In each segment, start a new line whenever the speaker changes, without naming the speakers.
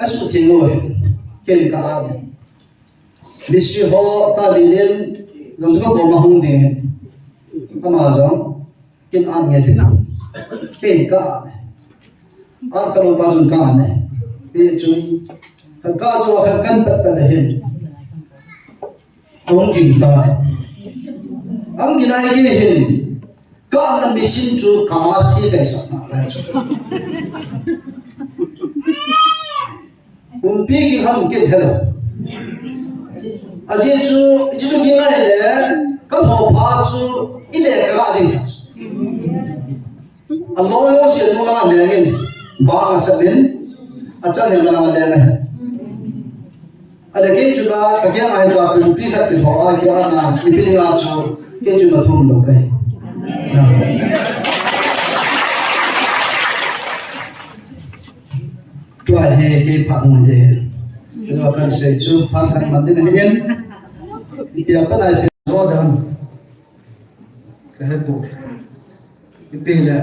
asu thingoi ken ka bisi ho ta linen long ko ma hung de ama jong ken an nge thina ken ka an ka ba jun ka ne e chu ka jo kha kan pat pa de hin tong kin ta ang ginai ki hin ka na mission chu ka si kai sa na la chu umpi ki ham ke hello aje chu ginai le ka tho pha chu ile ka ding Allah yo se mo la le ngin ba ma sa bin acha ne ma la le ada ke chu da ka ke ai da umpi khat ke ho a ke ana ipini a chu ke chu na thum lo kai tua he ke pha ngoi de lo kan se chu pha kan man de hen ya pa nai ro dan ka he po ipe la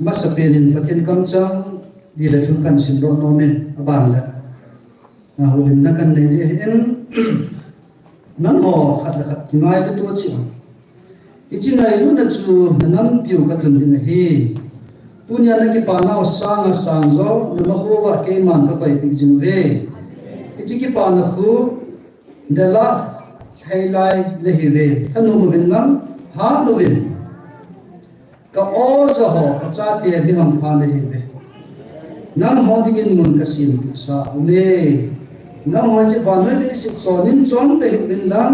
masa penin pathen kam chang di la thun kan sim ro no me aban la na holim na kan nei de hen nan ho khat la khat ngai de to chi ichi ngai lu na chu nam piu ka tun din hi punya na ki pa na sang zo na ma ho wa ke man ka pai pi jing ve ichi ki pa na khu de la hai lai le hi ve thanu mo vin nam ha lo vin ka o zo ho ka cha te bi ham pha le hi ve nan ho ding in mun ka sim sa ule nan ho chi pa na le si so nin chong te hi vin dan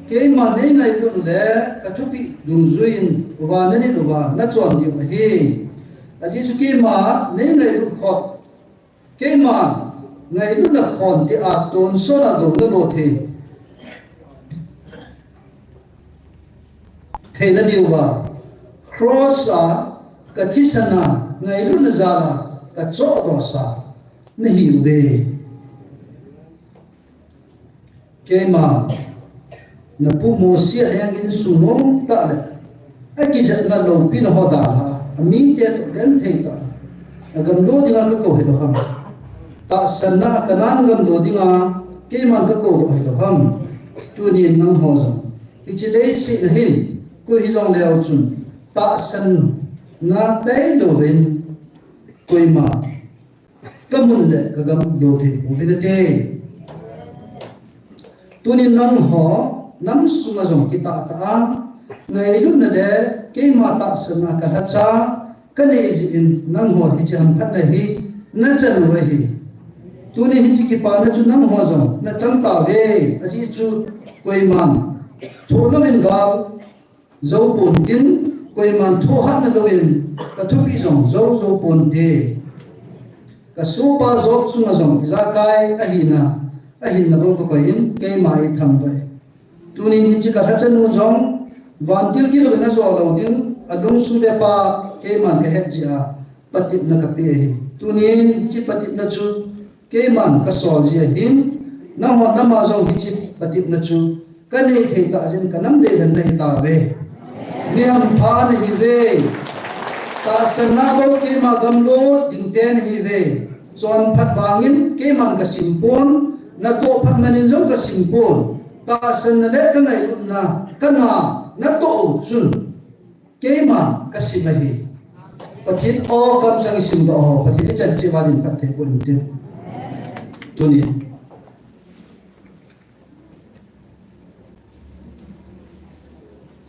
ke ma nei ngai lu le ka thu pi dung zuin wa na ni wa na chon di ma hi aji chu ke ma nei ngai lu khot ke ma ngai lu na khon ti a ton so na do na lo the the na di wa cross a ka thi sana ngai lu na za la ka cho do sa na hi ve ke ma na pu mo sia yang in su no ta le a ki ja na lo pi na ho da ha a mi te den the ta a gam lo dinga ka ko he lo ham ta san na ka nan gam lo dinga ke man ka ko do he lo ham tu ni nang ho zo ti chi le si na hin ko hi jong le au chun ta san na te lo rin ko ma ka mun le ka gam lo the u vi te tu ni nang ho nam sunga jong kita ta ngai lu na le ke ma ta sana ka ha cha ka ne ji in nang ho hi cham phat na hi na chan wa hi tu ni hi chi ki pa na chu nam ho jong na cham ta ve asi chu koi man tho lo in gal zo pon tin koi man tho hat na lo in ka thu pi jong zo pon te ka su pa zo sunga jong za kai a hi na ro ko in ke mai tham ve tunin hi chi ka thachen nu jong vantil ki lo na zo lo din adung su de pa ke man ka het ja patip na ka pe hi tunin hi chi patip na chu ke man ka sol ji hin na ho na ma jong hi chi patip na chu ka nei thei ta jin ka nam de dan nei ta ve ni ham pha na hi ve ta sana bo ke ma gam lo ding ten hi ve chon phat wangin ke man ka simpon na to phat manin jong ka simpon ta san na le ka ngai na kana na to sun ke ma ka simahi pathin o kam chang sim do ho pathin chan chi wa din ka the ko in te tuni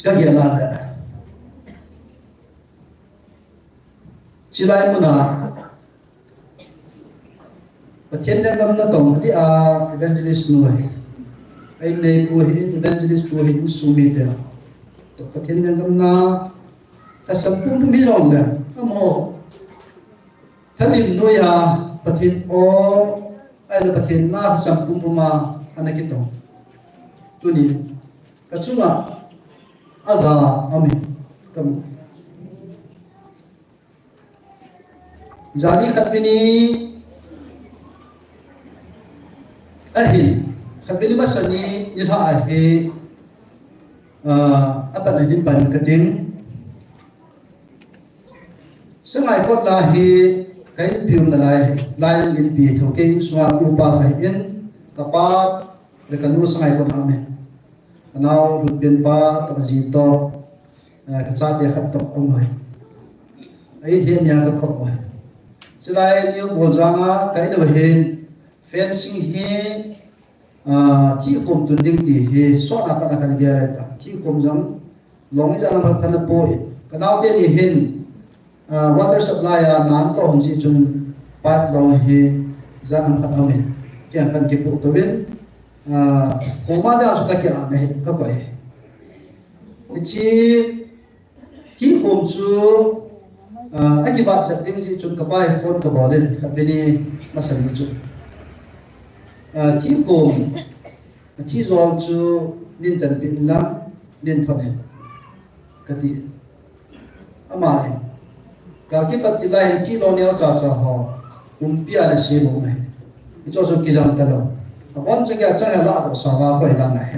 ka ge la da chi lai mu na pathin le gam na tong ti a evangelist no ai nei ko hi evangelist ko hi su mi te to pathin le gam na ka sampu mi rong le amo thalim no ya pathin o ai le pathin na sampu ma anaki to tuni ka chunga aga ami kam zani khatbini ahin khatbini masani nitha ahe apa najin ban katin sangai kot la hi cái phim là lại in bị thâu cái xóa upa cái in kapat để cái nút sang con ame nào được biến ba tập gì to cái sao để khắc tập ông này ấy thiên nhà cái cọc này sẽ lại như bộ rằng cái đầu hình fencing he thi khom tuần đinh thì he xóa nạp là cái gì vậy ta thi khom rằng long ra làm thật là bôi cái nào cái gì hình water supply nan to hong ji chun pipe long he ra làm thật ông này cái kan ki pu to bin khoma da su ka ki a ne ka ko chi thi khom chu anh bạn giật tiếng gì chun cái bài phone cái bảo lên cái bên này mà sản xuất chun thi khom thi rồi chu nên tận bị lắm nên thôi cái gì ama cái bắt chỉ là thi lo neo cha cha họ bia là xe bộ này cái chỗ cái dòng tao đâu bọn chúng cái chẳng là lạ sao mà phải làm này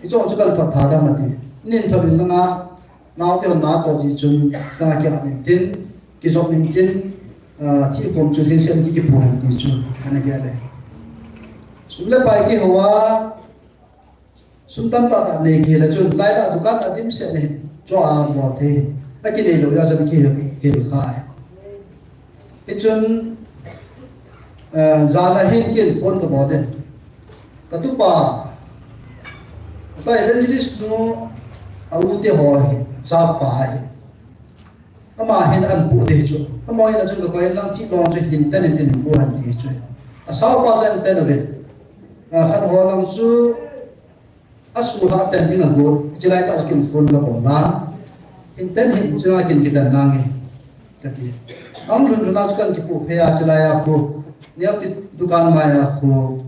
cái chỗ cái thật thà ra mà thì nên thôi là mà nào thì nào có gì chun là cái anh tin cái chỗ mình tin thi công chun thì xem cái bộ hành thì chun anh cái này sum le pai cái hoa sum tâm ta này cái là chun lại là dukan là điểm sẽ này cho à bỏ thế cái này đâu ra cái cái khai cái chun ra là hiện cái phone cái bỏ đấy cái tu pa cái evangelist nó ưu tiên hỏi cha phải ama hin an pu de chu ama ina chu ko lang chi long chu hin ten tin bu han ti chu sao pa san ten ve khat ho lang chu asu ha ten ni ngo chilai ta kin phone la bola hin ten hin chu kin kidan nangi kati am run na chu kan ki pu phe a chilai a pu nia pi dukan ma ya khu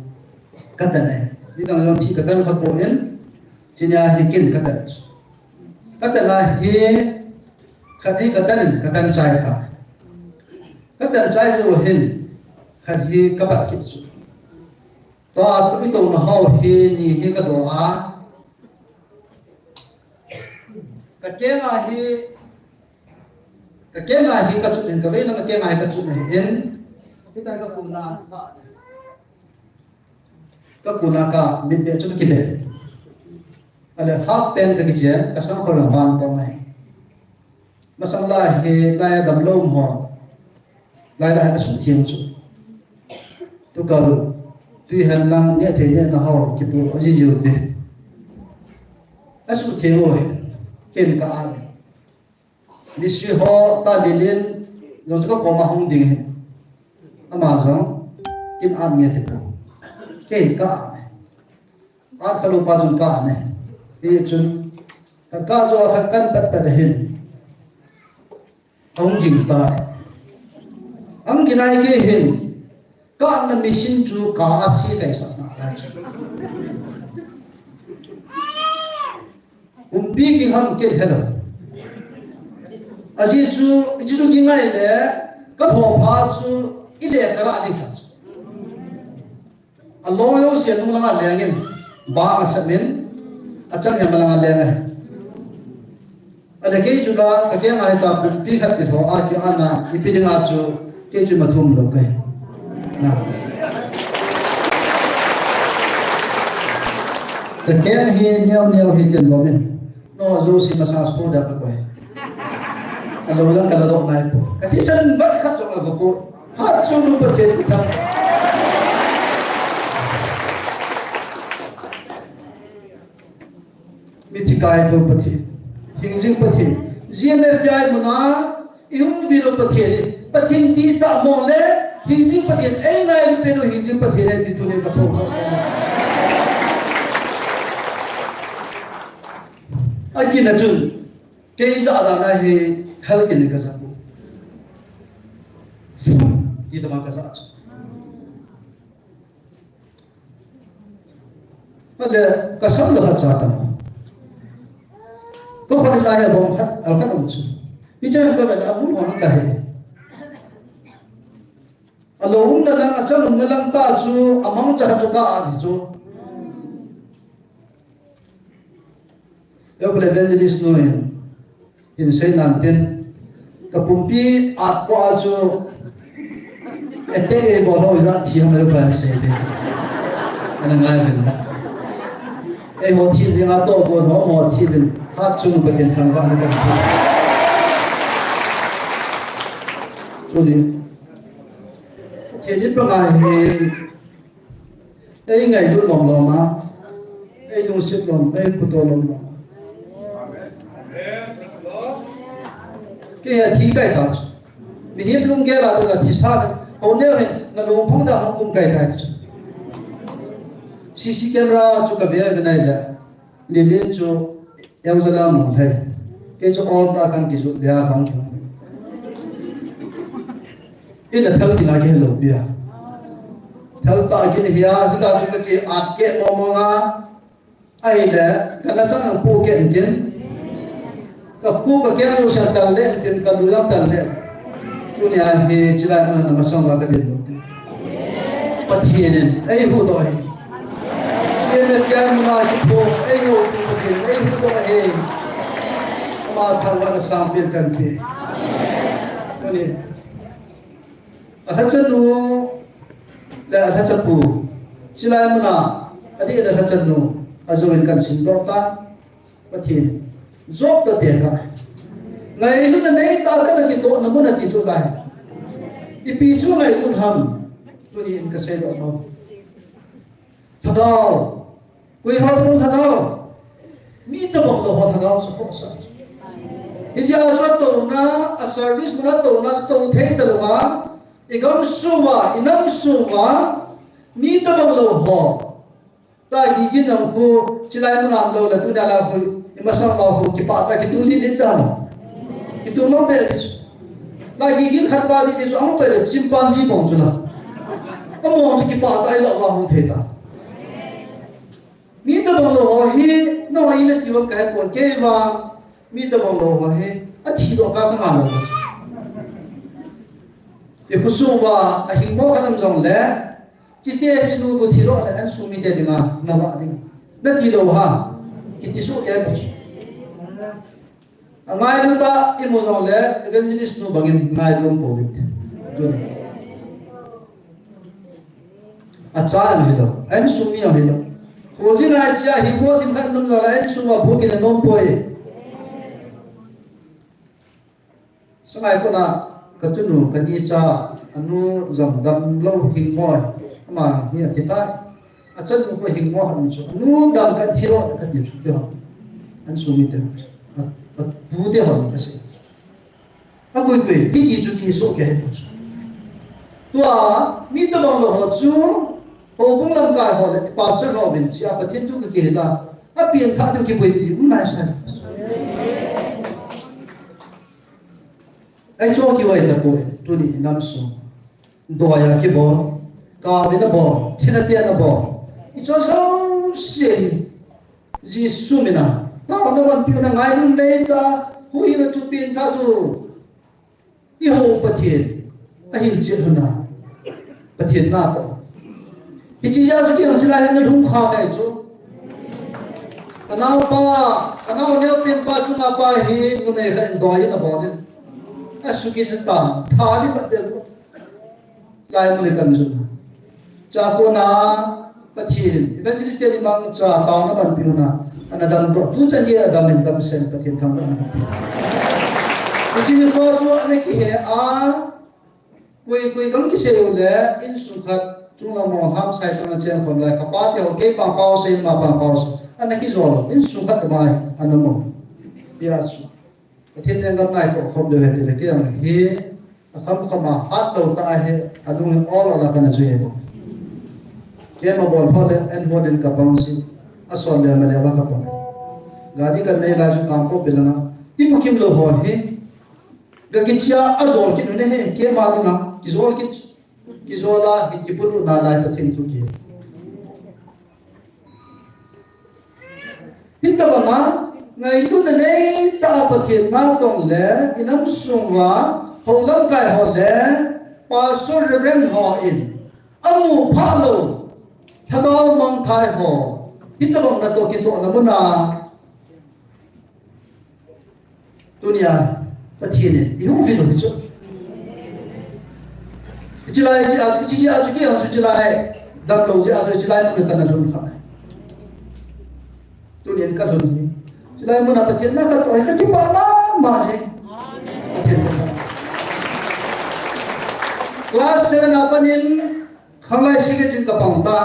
katane ni dang long thi katan khat po en chinya hikin katan katana hi khati katan chai ka katan chai zo hin khati kapat ki chu to to ito na ho hi ni hi ka do a ka kema hi ka chu nen ka vela ka kema hi ka chu nen in kita ka kuna ka mi be chu ki le ale half pen ka kichen ka sang ko lang ban to mai masang la he la dam lom ho la la su thiam chu tu ka tu han lang ne the ne na ho ki pu aji ju te asu thiam ho ken ka a ni shi ho ta lilin zo ka ko ma hong ding ama zo kin an ne the pu ken ka a ka lo pa jun ka ne thì chúng ta có cho các căn bất bật hình ông dừng tại ông cái này cái hình các anh mình xin chú cả sĩ cái sao nào là bi cái ham cái hello à gì chú cái này là các họ phá chú ít lệ cái gì cả Allah yêu sian nung lang alengin ba masamin achang ya malang alenga aleke chu la ka ke ngai ta pi khat ti tho a ki ana ipidinga chu ke chu mathum lo kai na ka ke hi nyau hi ken lo min no zo si masa so da ka kai alo lang kala dok nai po ka ti san bat khat cho ka po ha chu lu pa te ta mithikai to pathi hingjing pathi gmf dai muna ihung vilo pathi pathin ti ta mo le hingjing pathi ei ngai lu pero hingjing pathi le ti tu ne ka po aki na chun ke ja da na he hal ke ne ka sa po ti ta ma ka sa male ka sam lo khat sa ta có phải là ya bom khat al khat um chu ni chan ka ba amun ho ka he alo na lang achang na lang ta chu amang cha chu ka a chu yo evangelist no in say nantin kapumpi at po aso ete e bolo za thiam le ba se de ana ngai ben na e ho thi de ga to ko no mo thi de ha chung ba den thang ba na ka so ni thì lúc này ấy ngày lúc lòng lòng mà ấy lúc xếp lòng ấy cụ tô lòng lòng cái hệ thi cái thật vì hiệp lúc kia là được thì sao hầu như là lúc phong đã không cùng cái thật CC camera cho cái việc này là liên liên cho em sẽ làm một thầy cái cho all ta kan cái cho dia không ini thal tina ke lo bia thal ta ke ni ya kita juga ke at ke momonga ai le kana chang po ke tin ka khu ka ke lu sa tal le tin ka lu lang tal le dunia he chila na masong la ka din lo pathienen ai hu do he ke me kya muna ki po ai hu tu ke ai hu do he ma thang wa sam pir kan pe ni athachan nu la athachan pu silai muna adi da athachan nu azoin kan sin dok ta pathin zop ta te ka ngai lu na nei ta ka na ki to na muna ti chu lai ipi chu ngai kun ham tu ni in ka se do no thadao kui har pun thadao mi to bok do thadao so ko sa isia so to na a service muna to na to thei ta wa igam suwa inam suwa mi ta bang lo ho ta gi gi nam ko chilai mu nam lo la tu da la ho imasam ba ho ki pa ta ki tu li li da no ki tu lo de la gi gi khat ba di so am pe de chimpanzee bong chu na mo ki pa ta lo wa ho the ta mi ta bang lo ho hi no ai le ti wa ka ko ke wa mi ta bang lo ho he a thi do ka ka ma lo e kusuwa a hingmo kanam jong le chite chinu ko thiro le an sumi te dinga na wa ding na ti lo ha ki ti su e ba angai lu ta i mo jong le evangelist nu bangin ngai lom po bit dun a cha mi lo an sumi ya lo ko ji na cha hingmo dim khan num lo la an suma bo ki na nom po e samai ko na katunu kani cha anu zam dam lo hing moi ma ni athita achan ko hing mo han chu anu dam ka thiro ka ti chu lo an su mi te at pu de hon ka se a koi koi ki chu ki so ke tua mi to bang lo ho chu ho bung lam ka ho le pa se ro bin chi a pathin tu ka ke la a pian tha de ki boi pi un nai sa ai cho ki wai ta ko tu ni nam su do ya ki bo ka vi na bo thina tia na bo i cho so se ji su mi na ta na wan pi na ngai lu nei ta hu i na tu pin ta tu i ho pathin a hin che na pathin na to i chi ya su ki ang chila na thum kha kai chu anau ne pin pa chu ma pa hi nu me kha do ya na bo ni suki seta thali pate lai mun kan zu cha ko na pathin evangelist te mang cha ta na ban pi na anadam to tu chan ye adam en dam sen pathin thang na chi ko chu ane ki he a koi kam ki se le in su khat chung la mo ham sai chang chen kon lai ka pa te ho ke pa pau se ma pa pau ana ki zo lo in su khat mai anamo ya chu thiên nhiên ngâm này cũng không được hết thì cái này hi không mà hát đầu ta he anung all là cái gì vậy cái mà bọn họ lên anh mua đến cả bao nhiêu asal dia mana apa apa gadi kan nei la ju kam ko belana ti bu kim lo ho he ga ki chia azol ki ne he ke ma dinga ki zol ki zola ki puru na la ta thin tu ki hinta ba ma ngai lu na nei ta pathian na tong le inam sungwa holam kai ho le pastor reverend ho in amu phalo thabau mang thai ho hinta bang na to ki to na muna dunia bất thiên này yêu vì đồ chứ chỉ lại chỉ cái hàng chỉ lại đặc lâu chỉ lại một cái nào phải tôi liền cái luôn chỉ lại một nào bất thiên nó cái tuổi cái ba mà gì bất thiên cái class 7 apa ni khalai sige jin ka pangta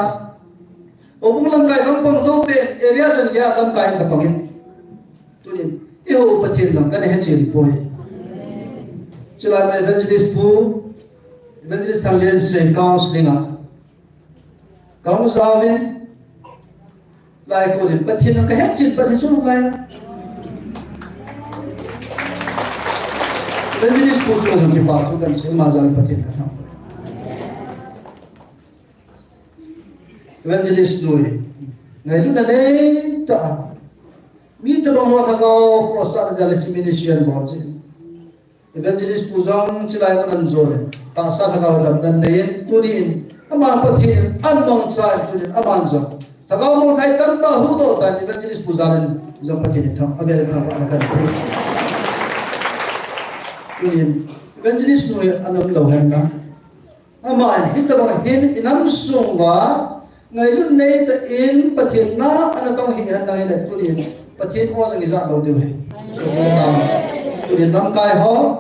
obung lam kai kam pang to pe area chan ya lam kai ka pangin tu ni eo pathin lam kan he chin poi chila evangelist thalian se counseling a kaung zawin lai ko ni pathin ka he chin pathin chu lai evangelist pu chu ni pa tu kan se mazal pathin ka evangelist noi ngai lu na nei ta mi to bang wa thagao ko sa jale ministry bon ji evangelist puzong chilai man zore ta sa thagao dam dan nei tu ni ama pathin an mong sa tu ni aman zo thagao mong thai tam ta hu do ta evangelist puzalan zo pathin tham ave na pa kan tu ni evangelist noi anam lo han na ama hit ta bang hin inam sung wa ngày lúc này ta in pathian na anh tông hiện hành này là tôi điền pathian ho rằng dạng đầu tiêu này tôi điền năm cài ho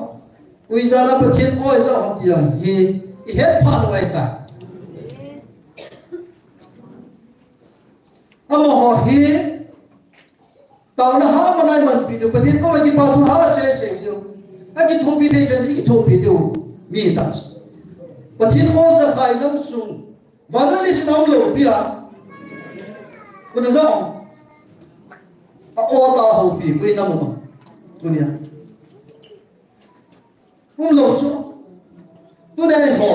quy ra là pathian ho ra học tiền thì hết phá rồi ta ama ho hi tao na ha mà này mình bị được pathian có mà chỉ bảo thu ha sẽ điều anh chỉ thu bị thế sẽ chỉ thu bị điều mi ta pathian ho ra khai năm sung và nó lấy sự lo bia, có được không? Ô ta hậu bị quên năm mà, tôi nhá, không lo chứ, tôi đây họ,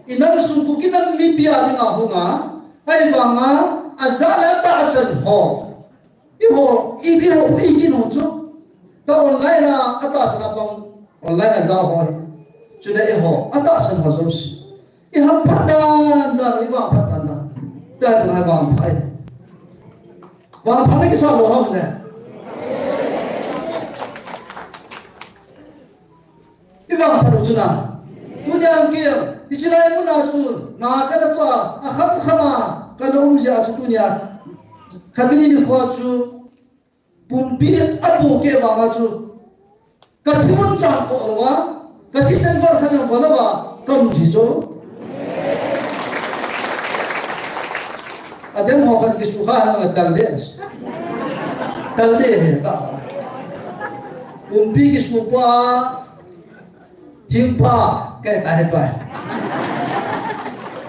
in năm sung cũng cái năm mi bia đi ngã hung á, hay vàng á, azala ta sân họ, cái chứ, ta online là ta sân phong, online là giao hỏi, cho nên họ ta sân họ giống gì. Iham padan dan iwang padan dan dan hai vàng phai cái sao lo không nè iwang padan chu na tu nyang kia đi chỉ lại muốn nào chu na cái đó toa khăm khama cái đó umja chu tu nya khabini ni khwa chu pumpi abu ke wa chu cái thun chang ko lo wa cái thi sen var khana ko lo wa kam ji chu Adem họ cái số khác là tầng đế hết cả, cùng pi cái số qua hiếm pa cái ta hết rồi,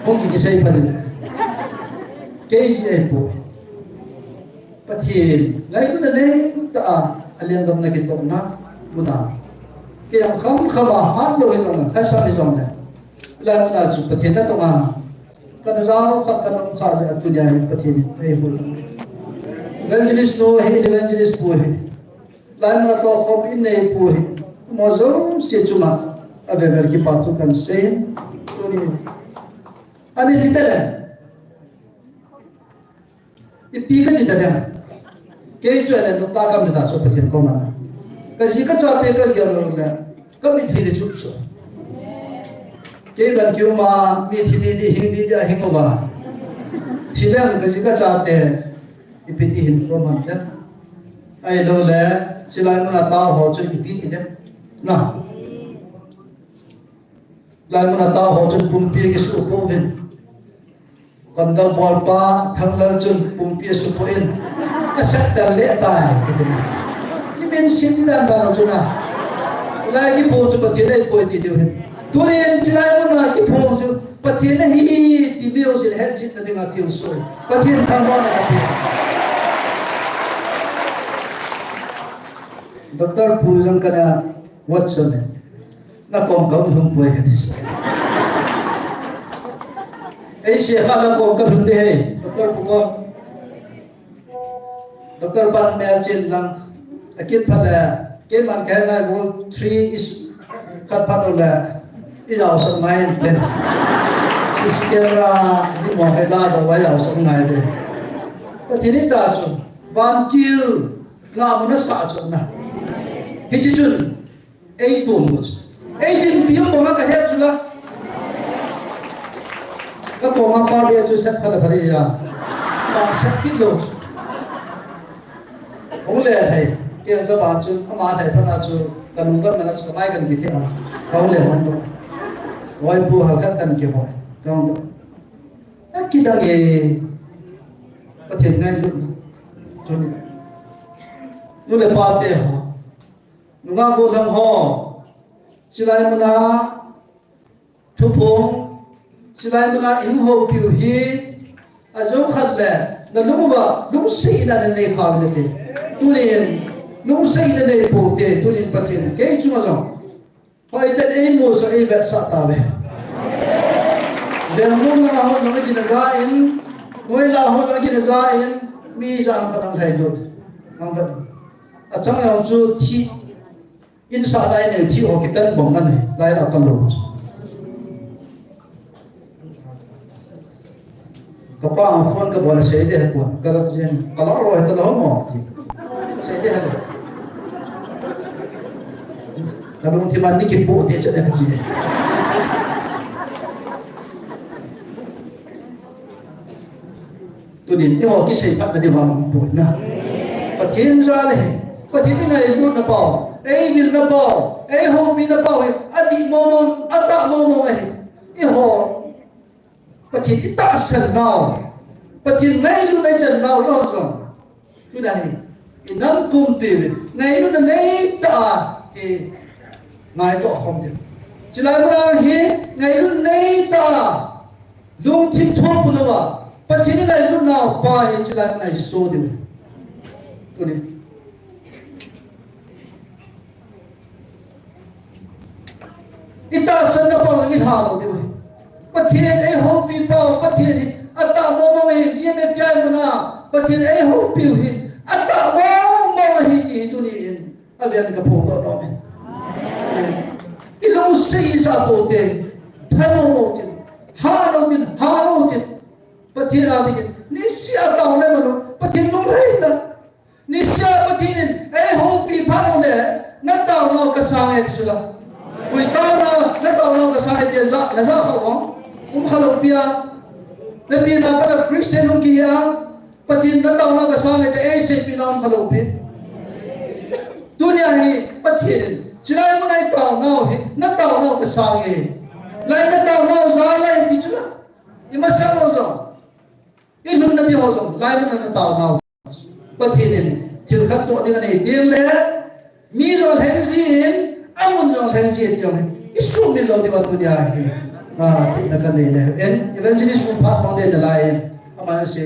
không chỉ cái xây phần cái gì ấy bộ, bắt thì ngay lúc này ta alien đồng này cái tổng nát muốn ta, cái không mà hát rồi rồi, cái sao rồi này, là mình chụp bắt thì nó tổng à kada zao khat kanam kha ja tu ja pathin ei hul evangelist no he evangelist pu he lan na to khop in nei pu he mo zo se chuma avever ki patu kan se tu ni ani ditala ipi kan ditala ke chwa na ta kam da so pathin ko na ka ji ka cha te ka gyal la ka mi thi de chup so cái lần kêu mà mi thì đi hindi đi hingo ba thì lên cái gì cả chate ipiti hin ko man ta ai lo le silai mo na tao ho chu ipiti dem na lai mo na tao ho chu pumpi cái su ko vin còn đâu bol pa thang lal chu pumpi su ko in asat ta le tai cái bên xin đi đàn đàn chu na lai cái po chu pa thi dai po ti deu hin tu len chilai mo na ki phong su pathian na hi ti bio sin het chit na dinga thil so pathian thang ba na ka doctor pujang kana watson na kom ka hum poi ka dis ei se khala kom ka hum de he doctor puko doctor ban mel chin lang akit phala ke man ka na vol 3 is khat patola ilau sang mai ten siskera ni mo hai la do wai lau sang mai de pathin ta chu van chiu nga mo na sa chu na hi chi chun ei tum ei din piu ko ma ka he chula ka ko ma pa dia chu sat khala phari ya ma sat ki lo ong le hai ke za ba chu ama thai phana chu kanung kan mana chu mai kan ki the ka ong le hon to wai pu hal khat kan ke hoi ka ong to ki da ge pa thian ngai lu chu ni nu le pa te ho nu nga go lam ho silai mana thu phung silai mana ing ho piu hi a zo khat le na lu ba lu si na ne kha ne te tu len lu si na ne po te tu len pa thian ke chu ma zo hoi te ei mo so ei vet sa ta ve le mo na ho no ji na ga in noi la ho la ji na za in mi jang ka dang thai do ang ka a chang yang chu thi in sa dai ne thi ho ki tan bong nan lai la kan lo ka pa phone ka bola sei de ko ka la jen ka la ro ta lo mo thi sei de ha ka dum thi man ni ki po de cha de ki tu din te ho ki sei pat de wa mo po na pa thiên ra le pa thiên ngai lu na pa ei vil na pa ei ho mi na pa a di mo mo a ta mo mo ai e ho pa thiên ta san nào pa thiên ngai lu nai chan nào lo zo tu dai in nam kum pe ngai lu na nei ta e ngai to hom de chỉ là một hi ngày lúc này ta lung thím thua phụ đâu à bắt chỉ ngày lúc nào ba hi chỉ là ngày số điều tu đi ita san na pa ngi ha lo điều bắt chỉ ai home pi pa bắt chỉ đi ata mo mo hi zi me pya na bắt chỉ ai home pi hi ata mo mo hi ti tu ni avian ka po to no me ilong sei sa po te thano mo te ha no te pathira de ni sia ta le mano pathin no lai la ni sia pathin e ho pi pha no le na ta no ka sa ne ti chula ui ta na ta no ka sa ne te za na za ka wo khalo pia na pi na pa Christian no ki ya pathin na ta no ka sa ne te e se pi na khalo pi dunia hi pathin chỉ là một ngày tàu nào thì nó tàu nào cái sang gì lại nó tàu nào ra lại đi chứ nhưng mà sao mà rồi cái lúc nó đi họ rồi lại nó tàu nào bất thì nên chịu khắc tội như này tiếng lẽ mi rồi thấy gì ông rồi thấy gì thì cái số mình lâu đi vào dunia thì à thì là cái này này evangelist cũng phát mong đến lại mà nó sẽ